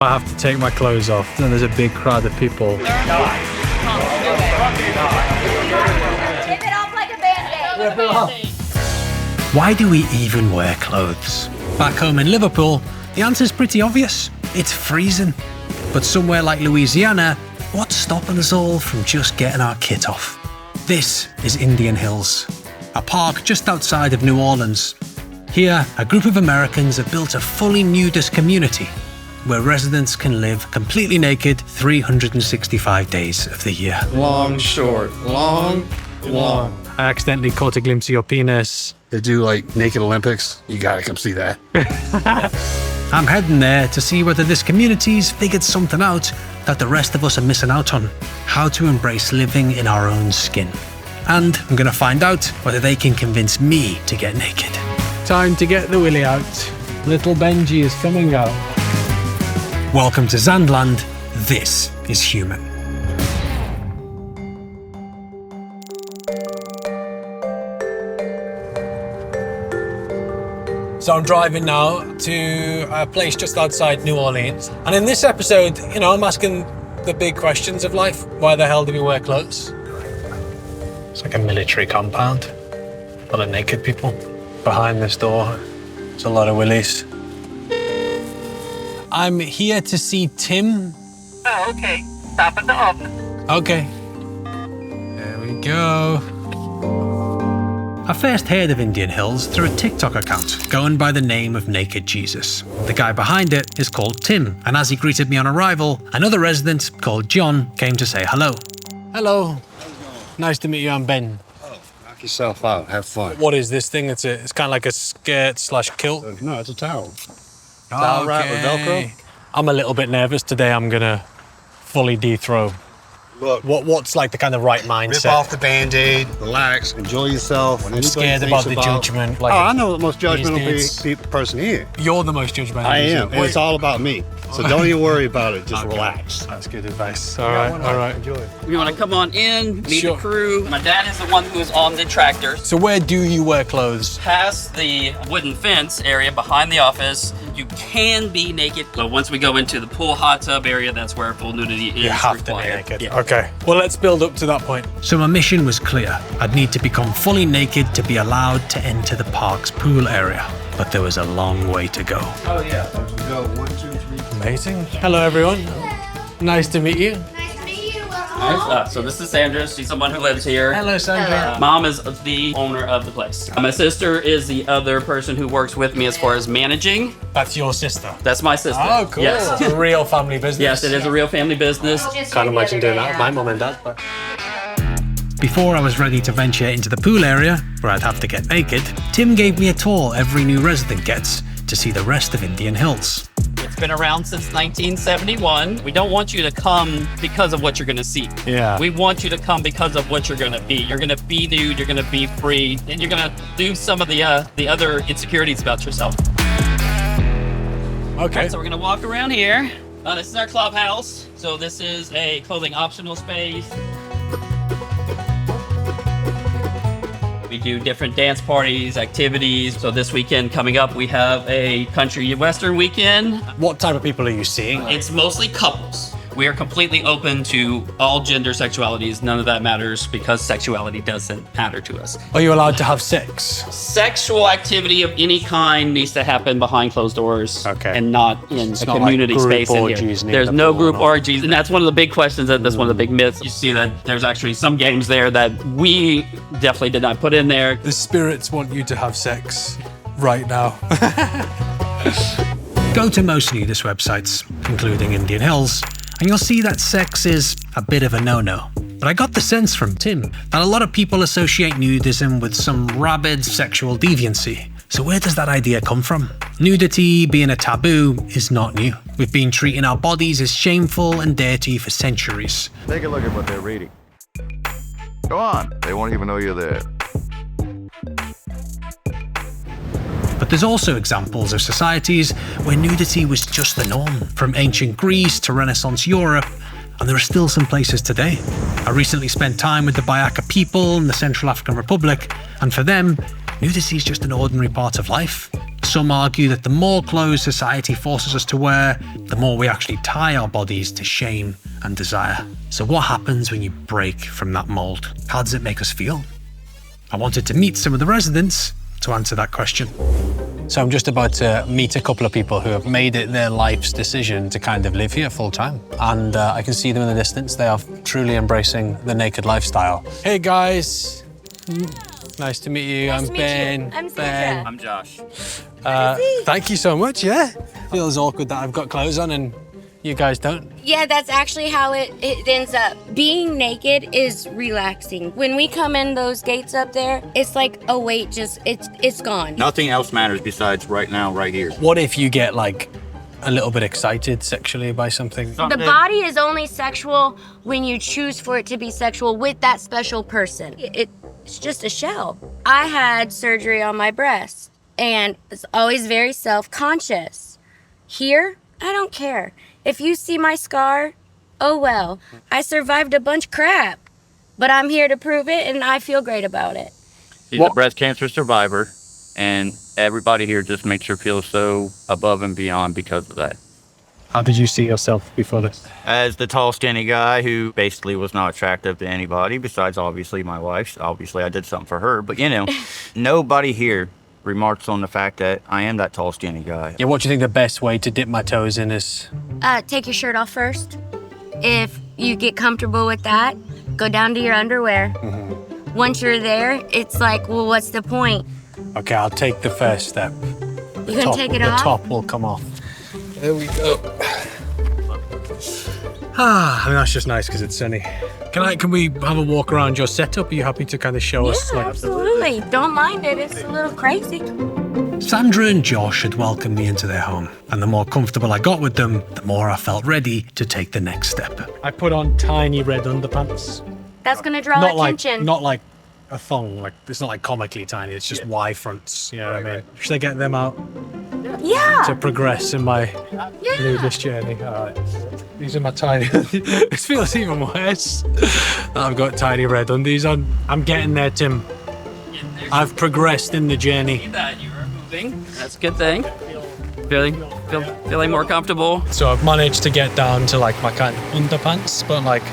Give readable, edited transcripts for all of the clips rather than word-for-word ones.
I have to take my clothes off, and there's a big crowd of people. Rip it off like a Band-Aid. Why do we even wear clothes? Back home in Liverpool, the answer's pretty obvious. It's freezing. But somewhere like Louisiana, what's stopping us all from just getting our kit off? This is Indian Hills, a park just outside of New Orleans. Here, a group of Americans have built a fully nudist community where residents can live completely naked 365 days of the year. Long, short, long, long. I accidentally caught a glimpse of your penis. They do like naked Olympics. You gotta come see that. I'm heading there to see whether this community's figured something out that the rest of us are missing out on. How to embrace living in our own skin. And I'm gonna find out whether they can convince me to get naked. Time to get the willy out. Little Benji is coming out. Welcome to Zandland. This is human. So I'm driving now to a place just outside New Orleans. And in this episode, I'm asking the big questions of life. Why the hell do we wear clothes? It's like a military compound. A lot of naked people. Behind this door, there's a lot of willies. I'm here to see Tim. Oh, okay. Stop at the office. Okay. There we go. I first heard of Indian Hills through a TikTok account going by the name of Naked Jesus. The guy behind it is called Tim, and as he greeted me on arrival, another resident called John came to say hello. Hello. Nice to meet you, I'm Ben. Knock yourself out. Have fun. What is this thing? It's kind of like a skirt/kilt. No, it's a towel. Towel wrap with Velcro. I'm a little bit nervous today. I'm gonna fully de-throw. Look, What's like the kind of right mindset? rip off the Band-Aid, relax, enjoy yourself. I'm scared about the judgment. Like, I know the most judgmental these person here. You're the most judgmental. I am, and it's all about me. So don't even worry about it. Just relax. That's good advice. All right. Enjoy. You want to come on in, meet Sure. the crew. My dad is the one who is on the tractor. So where do you wear clothes? Past the wooden fence area behind the office, you can be naked. But once we go into the pool hot tub area, that's where full nudity is You have to be required. naked. Yeah. Okay. Well, let's build up to that point. So my mission was clear. I'd need to become fully naked to be allowed to enter the park's pool area. But there was a long way to go. Oh yeah. As we go, 1, 2, 3. Amazing. Hello, everyone. Nice to meet you. Nice to meet you. Welcome Nice. home. So this is Sandra. She's someone who lives here. Hello, Sandra. Mom is the owner of the place. My sister is the other person who works with me as far as managing. That's your sister. That's my sister. Oh, cool. Yes. It's a real family business. Yes, it is a real family business. Just Can't the imagine other doing day, that with my yeah. mum and dad. But before I was ready to venture into the pool area, where I'd have to get naked, Tim gave me a tour every new resident gets to see the rest of Indian Hills. It's been around since 1971. We don't want you to come because of what you're going to see. Yeah. We want you to come because of what you're going to be. You're going to be nude, you're going to be free, and you're going to do some of the other insecurities about yourself. Okay. So we're going to walk around here. This is our clubhouse. So this is a clothing optional space. We do different dance parties, activities. So this weekend coming up, we have a country western weekend. What type of people are you seeing? It's mostly couples. We are completely open to all gender sexualities. None of that matters because sexuality doesn't matter to us. Are you allowed to have sex? Sexual activity of any kind needs to happen behind closed doors. Okay. And not in a not community like group space in orgies here. near There's the no pool group or not. orgies. And that's one of the big questions. That's one of the big myths. You see that there's actually some games there that we definitely did not put in there. The spirits want you to have sex right now. Go to most nudist websites, including Indian Hills, and you'll see that sex is a bit of a no-no. But I got the sense from Tim that a lot of people associate nudism with some rabid sexual deviancy. So where does that idea come from? Nudity being a taboo is not new. We've been treating our bodies as shameful and dirty for centuries. Take a look at what they're reading. Go on, they won't even know you're there. But there's also examples of societies where nudity was just the norm, from ancient Greece to Renaissance Europe, and there are still some places today. I recently spent time with the Bayaka people in the Central African Republic, and for them, nudity is just an ordinary part of life. Some argue that the more clothes society forces us to wear, the more we actually tie our bodies to shame and desire. So what happens when you break from that mold? How does it make us feel? I wanted to meet some of the residents to answer that question. So I'm just about to meet a couple of people who have made it their life's decision to kind of live here full time. And I can see them in the distance. They are truly embracing the naked lifestyle. Hey guys, nice to meet you. Nice I'm to meet Ben. you. I'm Sandra. I'm Josh. Thank you so much, yeah. Feels awkward that I've got clothes on and you guys don't. Yeah, that's actually how it ends up. Being naked is relaxing. When we come in those gates up there, it's like a weight it's gone. Nothing else matters besides right now, right here. What if you get like a little bit excited sexually by something? The body is only sexual when you choose for it to be sexual with that special person. It's just a shell. I had surgery on my breast and it's always very self-conscious. Here, I don't care. If you see my scar, oh well. I survived a bunch of crap, but I'm here to prove it and I feel great about it. She's a breast cancer survivor, and everybody here just makes her feel so above and beyond because of that. How did you see yourself before this? As the tall, skinny guy who basically was not attractive to anybody besides obviously my wife. Obviously I did something for her, but you know, nobody here remarks on the fact that I am that tall, skinny guy. Yeah, what do you think the best way to dip my toes in is? Take your shirt off first. If you get comfortable with that, go down to your underwear. Once you're there, it's like, well, what's the point? Okay, I'll take the first step. You gonna take it off? The top will come off. There we go. I mean, that's just nice because it's sunny. Can we have a walk around your setup? Are you happy to kind of show us? Yeah, absolutely. Don't mind it. It's a little crazy. Sandra and Josh had welcomed me into their home, and the more comfortable I got with them, the more I felt ready to take the next step. I put on tiny red underpants. That's gonna draw attention. Not like a thong, like it's not like comically tiny, it's just Y fronts, you know what I mean? Should I get them out Yeah. to progress in my nudist journey? All right. These are my tiny, it feels even worse that I've got tiny red undies on. I'm getting there, Tim. I've progressed in the journey. That you are moving. That's a good thing. Feeling more comfortable. So I've managed to get down to like my kind of underpants, but like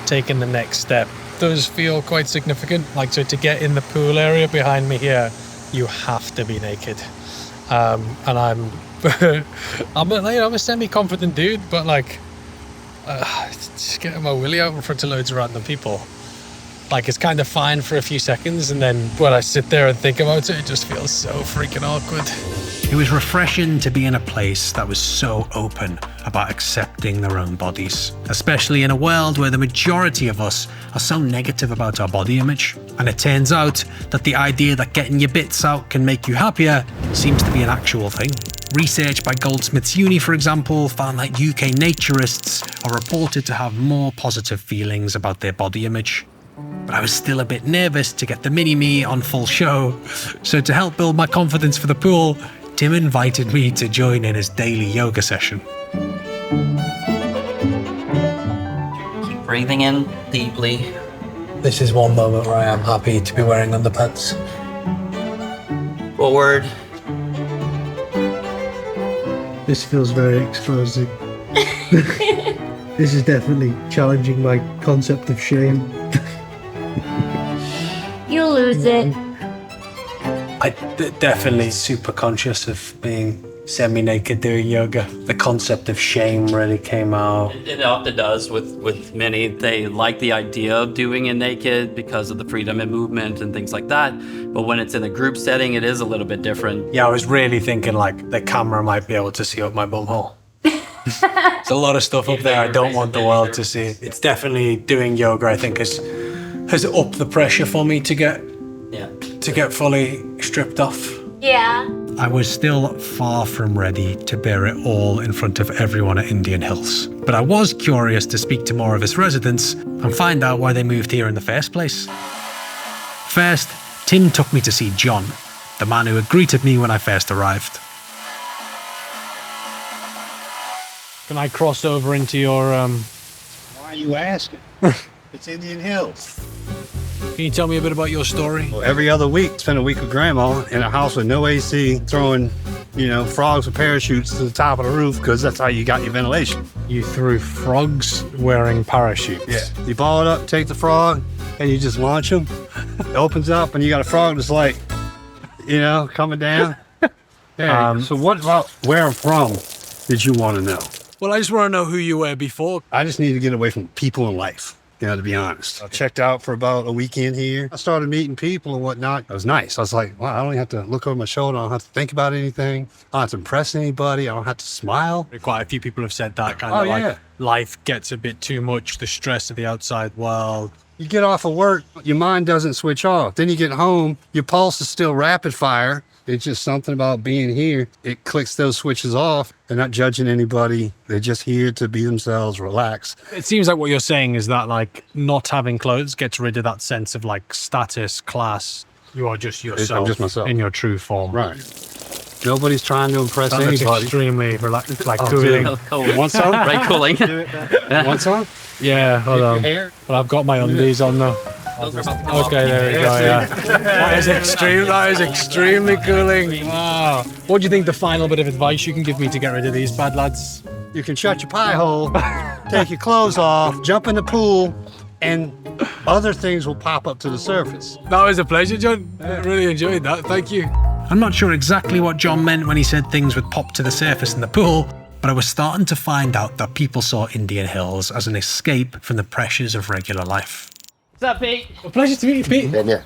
taking the next step does feel quite significant. Like, so to get in the pool area behind me here, you have to be naked. And I'm I'm a semi-confident dude, but like just getting my willy out in front of loads of random people, like it's kind of fine for a few seconds, and then when I sit there and think about it, it just feels so freaking awkward. It was refreshing to be in a place that was so open about accepting their own bodies, especially in a world where the majority of us are so negative about our body image. And it turns out that the idea that getting your bits out can make you happier seems to be an actual thing. Research by Goldsmiths Uni, for example, found that UK naturists are reported to have more positive feelings about their body image. But I was still a bit nervous to get the mini-me on full show. So to help build my confidence for the pool, Tim invited me to join in his daily yoga session. Keep breathing in deeply. This is one moment where I am happy to be wearing underpants. Forward. This feels very exposing. This is definitely challenging my concept of shame. You'll lose it. I definitely super conscious of being semi-naked doing yoga. The concept of shame really came out. It often does with many. They like the idea of doing it naked because of the freedom in movement and things like that. But when it's in a group setting, it is a little bit different. Yeah, I was really thinking like the camera might be able to see up my bumhole. There's a lot of stuff up there I don't want the world to see. It's definitely doing yoga, I think, has upped the pressure for me to get fully stripped off. Yeah. I was still far from ready to bear it all in front of everyone at Indian Hills. But I was curious to speak to more of its residents and find out why they moved here in the first place. First, Tim took me to see John, the man who had greeted me when I first arrived. Can I cross over into your Why are you asking? It's Indian Hills. Can you tell me a bit about your story? Well, every other week, spend a week with grandma in a house with no AC, throwing, frogs with parachutes to the top of the roof because that's how you got your ventilation. You threw frogs wearing parachutes. Yeah. You ball it up, take the frog, and you just launch them. It opens up, and you got a frog that's like, coming down. Yeah. So what about where I'm from did you want to know? Well, I just want to know who you were before. I just need to get away from people and life, to be honest. I checked out for about a weekend here. I started meeting people and whatnot. It was nice. I was like, wow, I don't even have to look over my shoulder. I don't have to think about anything. I don't have to impress anybody. I don't have to smile. Quite a few people have said that kind of like life gets a bit too much, the stress of the outside world. You get off of work, your mind doesn't switch off. Then you get home, your pulse is still rapid fire. It's just something about being here. It clicks those switches off. They're not judging anybody. They're just here to be themselves, relax. It seems like what you're saying is that like not having clothes gets rid of that sense of like status, class. You are just yourself. I'm just myself. In your true form. Right. Nobody's trying to impress That looks anybody. extremely relaxed, like cooling. Want some? Right, cooling. Want some? Yeah, hold on. Well, I've got my undies on though. Okay, there we go, yeah. That is extremely cooling. Wow. What do you think the final bit of advice you can give me to get rid of these bad lads? You can shut your pie hole, take your clothes off, jump in the pool, and other things will pop up to the surface. That was a pleasure, John. I really enjoyed that. Thank you. I'm not sure exactly what John meant when he said things would pop to the surface in the pool, but I was starting to find out that people saw Indian Hills as an escape from the pressures of regular life. What's up, Pete? A pleasure to meet you, Pete. Been there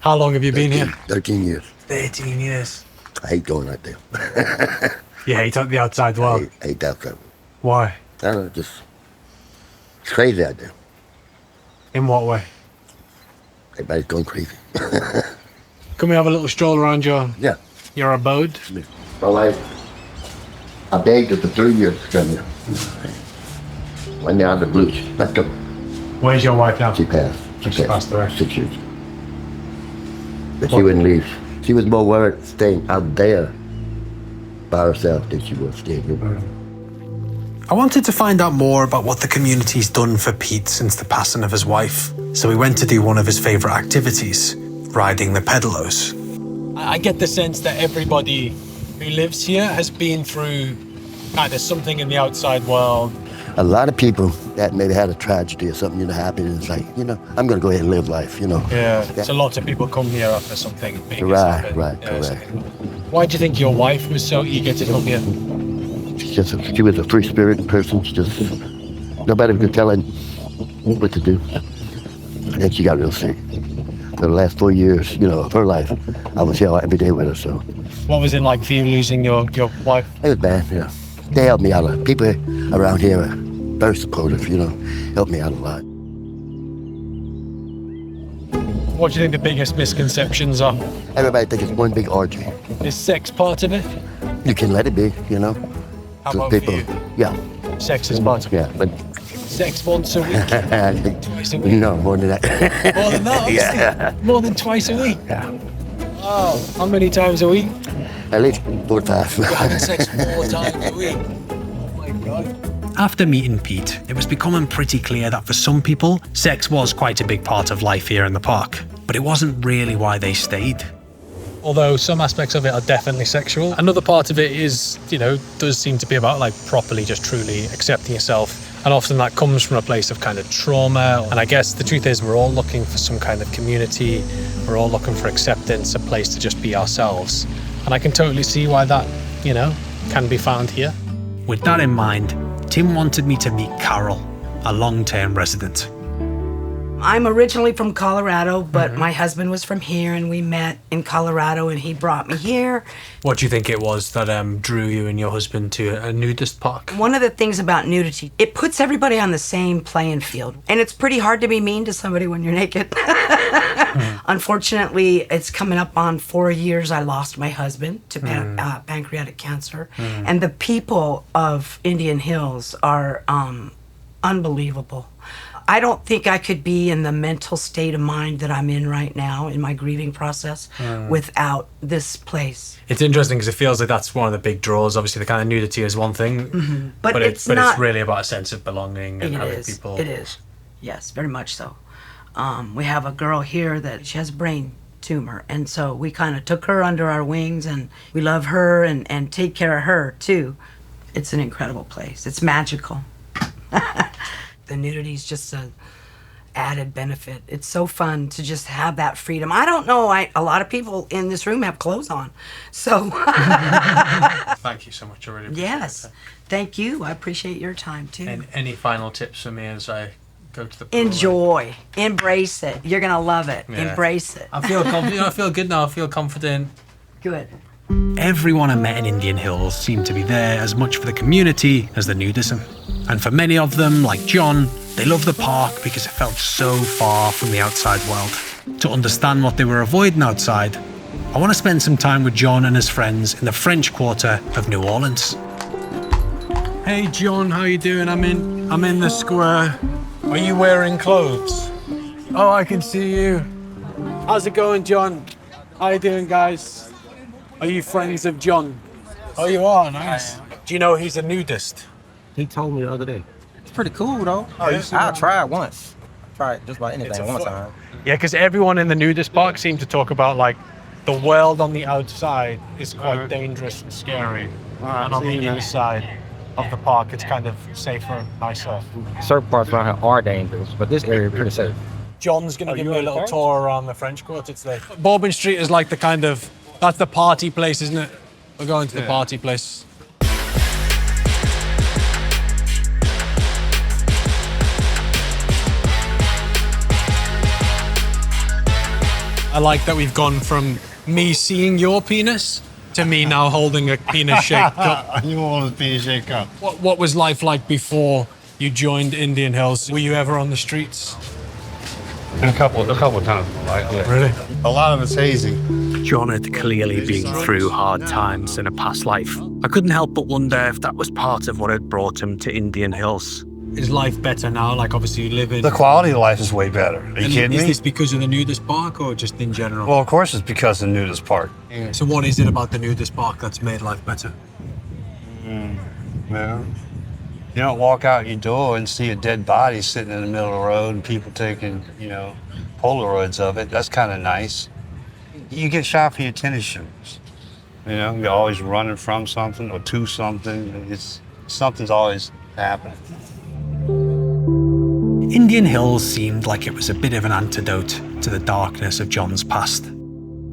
How long have you been here? 13 years. 13 years. I hate going out there. You hate the outside world. I hate that stuff. Why? I don't know, it's crazy out there. In what way? Everybody's going crazy. Can we have a little stroll around your abode? Well, I begged her for 3 years to come here. One day on the blues. Let's go. Where's your wife now? She passed. She passed away. 6 years. But she wouldn't leave. She was more worried staying out there by herself than she was staying here. I wanted to find out more about what the community's done for Pete since the passing of his wife, so we went to do one of his favourite activities, riding the pedalos. I get the sense that everybody who lives here has been through kind of something in the outside world. A lot of people that maybe had a tragedy or something, happened, and it's like, I'm going to go ahead and live life, Yeah, so lots of people come here after something big. Right, correct. Why do you think your wife was so eager to come here? She was a free-spirited person. She just, nobody could tell her what to do. And then she got real sick. For the last 4 years, of her life, I was here every day with her, so. What was it like for you losing your wife? It was bad, They helped me out a lot. People around here are very supportive, helped me out a lot. What do you think the biggest misconceptions are? Everybody thinks it's one big orgy. Is sex part of it? You can let it be, How So about people, for you? yeah, Sex is part of it. yeah, but Sex once a week? Twice a week? no, more than that. More than that? Yeah. More than twice a week? Yeah. Wow. How many times a week? At least 4 times. Having sex 4 times a week. Oh my God. After meeting Pete, it was becoming pretty clear that for some people, sex was quite a big part of life here in the park, but it wasn't really why they stayed. Although some aspects of it are definitely sexual, another part of it is, does seem to be about like properly just truly accepting yourself. And often that comes from a place of kind of trauma. And I guess the truth is we're all looking for some kind of community. We're all looking for acceptance, a place to just be ourselves. And I can totally see why that, can be found here. With that in mind, Tim wanted me to meet Carol, a long-term resident. I'm originally from Colorado, but my husband was from here, and we met in Colorado, and he brought me here. What do you think it was that drew you and your husband to a nudist park? One of the things about nudity, it puts everybody on the same playing field, and it's pretty hard to be mean to somebody when you're naked. Unfortunately, it's coming up on 4 years I lost my husband to pancreatic cancer, and the people of Indian Hills are unbelievable. I don't think I could be in the mental state of mind that I'm in right now in my grieving process without this place. It's interesting because it feels like that's one of the big draws. Obviously, the kind of nudity is one thing, but it's really about a sense of belonging and having people. It is, yes, very much so. We have a girl here that she has a brain tumor, and so we kind of took her under our wings, and we love her and take care of her too. It's an incredible place. It's magical. The nudity is just a added benefit. It's so fun to just have that freedom. I don't know, a lot of people in this room have clothes on, so. Thank you so much. I really appreciate Yes, it. thank you. I appreciate your time too. And any final tips for me as I go to the pool? Enjoy, embrace it. You're gonna love it. Yeah. Embrace it. I feel confident. I feel good now. I feel confident. Good. Everyone I met in Indian Hills seemed to be there as much for the community as the nudism. And for many of them, like John, they loved the park because it felt so far from the outside world. To understand what they were avoiding outside, I want to spend some time with John and his friends in the French Quarter of New Orleans. Hey John, how you doing? I'm in the square. Are you wearing clothes? Oh, I can see you. How's it going, John? How you doing, guys? Are you friends of John? Oh, you are? Nice. Do you know he's a nudist? He told me the other day. It's pretty cool, though. Oh, you I tried once. Tried just about anything one time. Yeah, because everyone in the nudist park seemed to talk about, like, the world on the outside is quite dangerous and scary. And on the inside of the park, it's kind of safer and nicer. Certain parts around here are dangerous, but this area is pretty safe. John's going to give me a little tour around the French Quarter today. Bourbon Street is like the kind of, that's the party place, isn't it? We're going to the party place. I like that we've gone from me seeing your penis to me now holding a penis-shaped cup. You want a penis-shaped cup? What was life like before you joined Indian Hills? Were you ever on the streets? A couple of times. Really? A lot of it's hazy. John had clearly been through hard times in a past life. I couldn't help but wonder if that was part of what had brought him to Indian Hills. Is life better now? Like, obviously you live in... The quality of life is way better. Are you kidding me? Is this because of the nudist park or just in general? Well, of course it's because of the nudist park. So what is it about the nudist park that's made life better? Well, you don't walk out your door and see a dead body sitting in the middle of the road and people taking, Polaroids of it. That's kind of nice. You get shot for your tennis shoes. You're always running from something or to something. Something's always happening. Indian Hills seemed like it was a bit of an antidote to the darkness of John's past.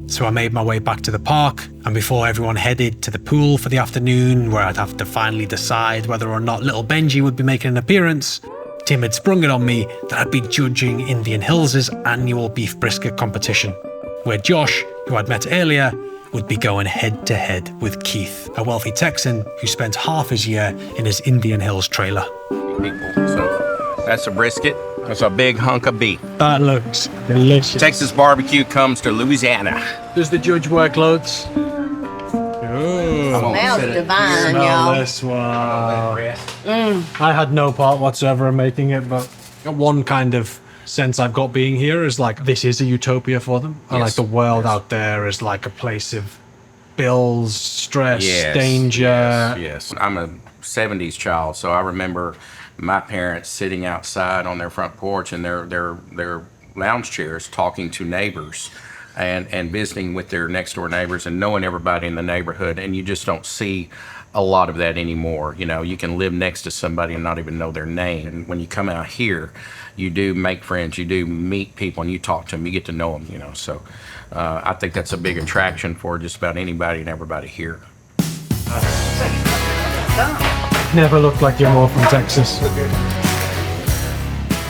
So I made my way back to the park, and before everyone headed to the pool for the afternoon, where I'd have to finally decide whether or not little Benji would be making an appearance, Tim had sprung it on me that I'd be judging Indian Hills' annual beef brisket competition, where Josh, who I'd met earlier, would be going head-to-head with Keith, a wealthy Texan who spent half his year in his Indian Hills trailer. So that's a brisket. That's a big hunk of beef. That looks delicious. Texas barbecue comes to Louisiana. Does the judge wear clothes? Smells divine, Smell y'all. this, wow. I had no part whatsoever in making it, but one kind of sense I've got being here is like this is a utopia for them. And like the world out there is like a place of bills, stress, danger. Yes. I'm a 70s child, so I remember my parents sitting outside on their front porch in their lounge chairs talking to neighbors and visiting with their next door neighbors and knowing everybody in the neighborhood, and you just don't see a lot of that anymore. You can live next to somebody and not even know their name. And when you come out here, you do make friends, you do meet people, and you talk to them, you get to know them, So I think that's a big attraction for just about anybody and everybody here. Never looked like you're more from Texas.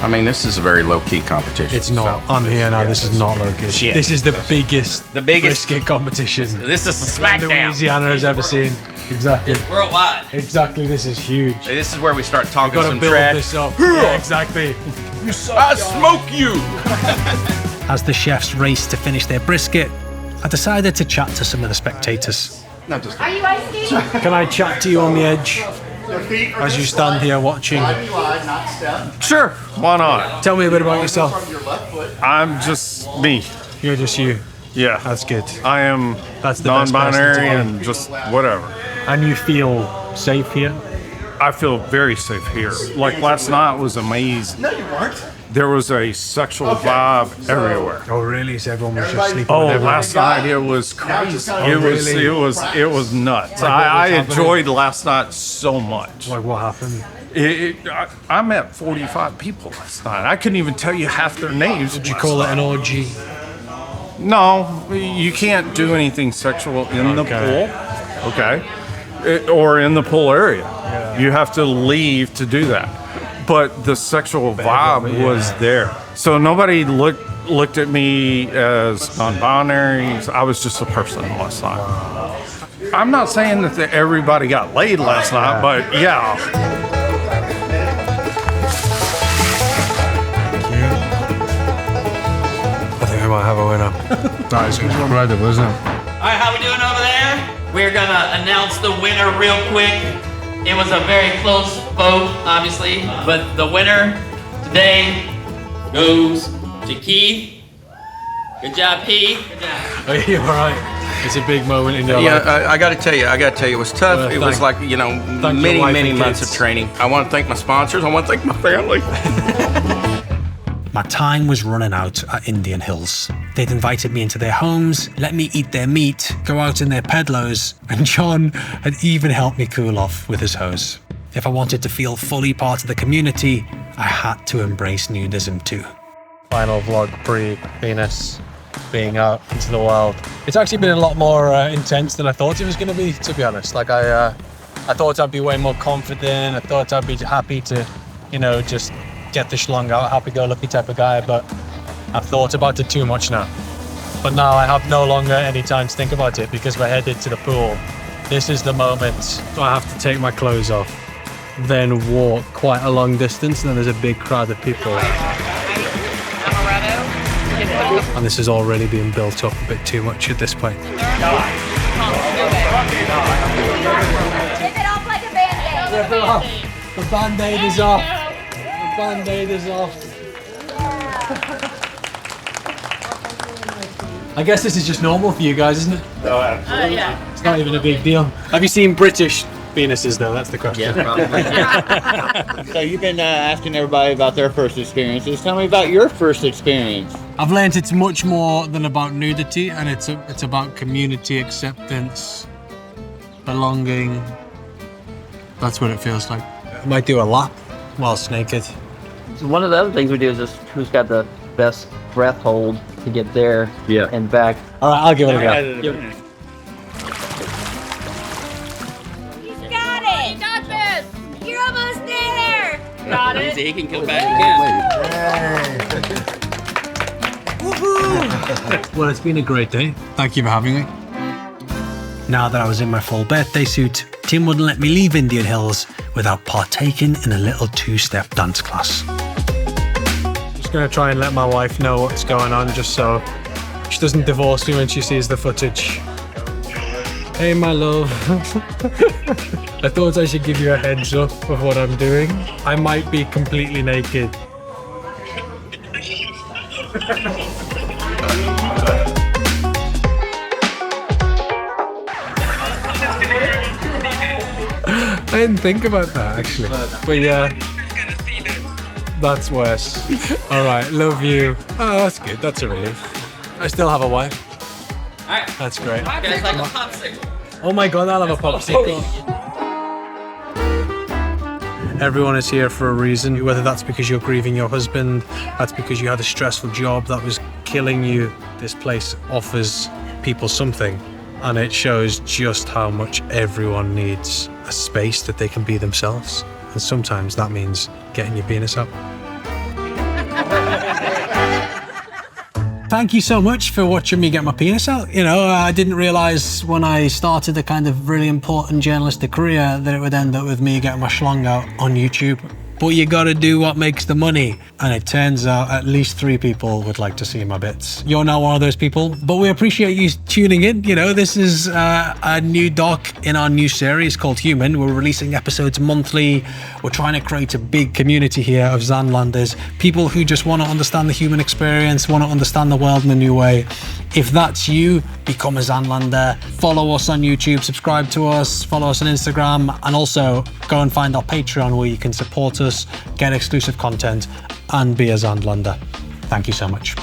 I mean, this is a very low-key competition. It's not. I'm here now. This is not low-key. This is the biggest brisket competition This is a smackdown. Louisiana has ever seen. Exactly. It's worldwide. Exactly. This is huge. This is where we start talking Gotta some build trash. this up. Yeah, exactly. I smoke you. As the chefs raced to finish their brisket, I decided to chat to some of the spectators. Are you ice skating? Can I chat to you on the edge as you stand here watching? Sure, why not? Tell me a bit about yourself. I'm just me. You're just you. Yeah. That's good. I am That's the best non-binary person to and just whatever. And you feel safe here? I feel very safe here. Like last night was amazing. No, you weren't. there was a sexual vibe everywhere. Oh, really? So everyone was just sleeping Oh, with everyone? last night it was crazy. really? It was nuts. Like, what was I happening? enjoyed last night so much. Like, what happened? I met 45 people last night. I couldn't even tell you half their names. Did you call it an orgy? No, you can't do anything sexual in the pool. Okay. Or in the pool area. Yeah. You have to leave to do that. But the sexual vibe was there. So nobody looked at me as non-binary. I was just a person last night. I'm not saying that everybody got laid last night, but yeah. I think I might have a winner. That is incredible, isn't it? All right, how we doing over there? We're gonna announce the winner real quick. It was a very close vote, obviously, but the winner today goes to Keith. Good job, Keith. Good job. Are you all right? It's a big moment in your life. Yeah, I got to tell you, it was tough. Well, it was like, you know, thank your wife many and months kids. of training. I want to thank my sponsors. I want to thank my family. My time was running out at Indian Hills. They'd invited me into their homes, let me eat their meat, go out in their pedlos, and John had even helped me cool off with his hose. If I wanted to feel fully part of the community, I had to embrace nudism too. Final vlog pre-Venus, being out into the world. It's actually been a lot more intense than I thought it was going to be, to be honest. Like I thought I'd be way more confident. I thought I'd be happy to, you know, just get the schlong out, happy-go-lucky type of guy, but I've thought about it too much now. But now I have no longer any time to think about it because we're headed to the pool. This is the moment. So I have to take my clothes off, then walk quite a long distance, and then there's a big crowd of people. And this is already being built up a bit too much at this point. Take it off like a Band-Aid. The Band-Aid is off. The Band-Aid is off. I guess this is just normal for you guys, isn't it? Oh, absolutely. Yeah. It's not even a big deal. Have you seen British penises though? That's the question. Yeah, probably. So you've been asking everybody about their first experiences. Tell me about your first experience. I've learned it's much more than about nudity, and it's about community acceptance, belonging. That's what it feels like. I might do a lap whilst naked. So one of the other things we do is just who's got the best breath hold to get there and back. All right, I'll give it a go. You got it. You got this. You're almost there. Got it. He can come back again. Well, it's been a great day. Thank you for having me. Now that I was in my full birthday suit, Tim wouldn't let me leave Indian Hills without partaking in a little two-step dance class. Just gonna try and let my wife know what's going on, just so she doesn't divorce me when she sees the footage. Hey, my love. I thought I should give you a heads up of what I'm doing. I might be completely naked. I didn't think about that actually, but yeah, that's worse. All right, love you. Oh, that's good. That's a relief. I still have a wife. All right. That's great. Guys like a popsicle. Oh my god, I'll have a popsicle. Everyone is here for a reason, whether that's because you're grieving your husband, that's because you had a stressful job that was killing you. This place offers people something, and it shows just how much everyone needs a space that they can be themselves. And sometimes that means getting your penis up. Thank you so much for watching me get my penis out. You know, I didn't realize when I started a kind of really important journalistic career that it would end up with me getting my schlong out on YouTube. But you gotta do what makes the money. And it turns out at least 3 people would like to see my bits. You're not one of those people, but we appreciate you tuning in. You know, this is a new doc in our new series called Human. We're releasing episodes monthly. We're trying to create a big community here of Zandlanders, people who just want to understand the human experience, want to understand the world in a new way. If that's you, become a Zandlander. Follow us on YouTube, subscribe to us, follow us on Instagram, and also go and find our Patreon where you can support us us, get exclusive content, and be a Zandlander. Thank you so much.